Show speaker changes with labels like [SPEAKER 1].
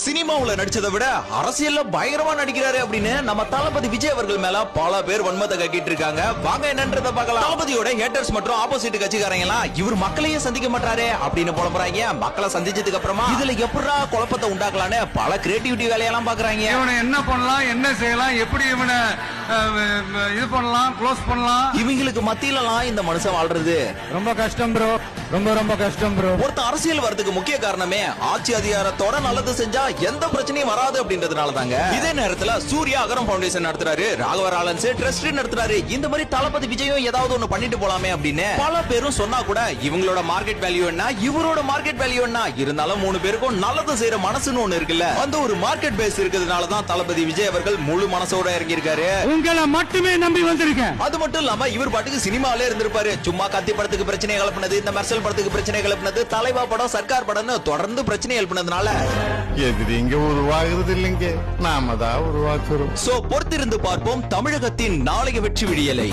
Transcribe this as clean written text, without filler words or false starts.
[SPEAKER 1] சினிமாவுல நடிச்சதை விட அரசியல்ல பயங்கரமா நடிக்கிறாரு அப்படின்னு நம்ம தளபதி விஜய் அவர்கள் மேல பல பேர் வன்மத்தை கக்கிட்டு இருக்காங்க. வாங்க என்னன்றத பார்க்கலாம். தளபதியோட ஹேட்டர்ஸ் மற்றும் ஆப்போசிட் கட்சிக்காரங்க எல்லாம் இவர் மக்களையே சந்திக்க மாட்டாரே அப்படின்னு புலம்புறாங்க. மக்களை சந்திச்சதுக்கு அப்புறமா இதுல எப்படா குழப்பத்தை உண்டாக்கலான்னு பல கிரியேட்டிவிட்டி வேலையெல்லாம் பாக்குறாங்க.
[SPEAKER 2] இவனை என்ன பண்ணலாம், என்ன செய்யலாம், எப்படி இவனை இது பண்ணலாம், க்ளோஸ் பண்ணலாம்.
[SPEAKER 1] இவங்களுக்கு மத்தியிலலாம் இந்த மனுஷன் வாழ்றது
[SPEAKER 2] ரொம்ப கஷ்டம் ப்ரோ, ரொம்ப கஷ்டம் ப்ரோ.
[SPEAKER 1] ஒருத்த அரசியல் வரதுக்கு முக்கிய காரணமே ஆட்சி அதிகாரத்தோட நல்லது செஞ்சா எந்த பிரச்சனையும் வராது அப்படின்றதுனால தாங்க. இதே நேரத்துல சூர்யா அகரம் ஃபவுண்டேஷன் நடத்துறாரு, ராகவ லாரன்ஸ் ட்ரஸ்ட் நடத்துறாரு. இந்த மாதிரி தளபதி விஜயும் ஏதாவது ஒண்ணு பண்ணிட்டு போலாமே அப்படின்னு பல பேரும் சொன்னா கூட இவங்களோட மார்க்கெட் வேல்யூ என்ன, இவரோட மார்க்கெட் வேல்யூ என்ன, இருந்தாலும் மூணு பேருக்கும் நல்லது செய்யற மனசுன்னு ஒண்ணு இருக்குல்ல, அந்த ஒரு மார்க்கெட் பேஸ் இருக்கிறதுனால தான் தளபதி விஜய் அவர்கள் முழு மனசோட இறங்கி இருக்காரு.
[SPEAKER 2] உங்களை மட்டுமே நம்பி வந்திருக்கேன்.
[SPEAKER 1] அது மட்டும் இல்லாம இவர் பாட்டுக்கு சினிமாவிலே இருந்திருப்பாரு. சும்மா கத்தி படத்துக்கு பிரச்சனை கிளப்பினது, இந்த மெர்சல் படத்துக்கு பிரச்சனை கிளப்பினது, தலைவா படம், சர்க்கார் படம்னு தொடர்ந்து பிரச்சனை எழுப்பினதுனால
[SPEAKER 3] எதிரிங்க உருவாகிறது இல்லைங்க, நாம தான் உருவாக்குறோம்.
[SPEAKER 1] சோ பொறுத்திருந்து பார்ப்போம் தமிழகத்தின் நாளைய வெற்றி விடியலை.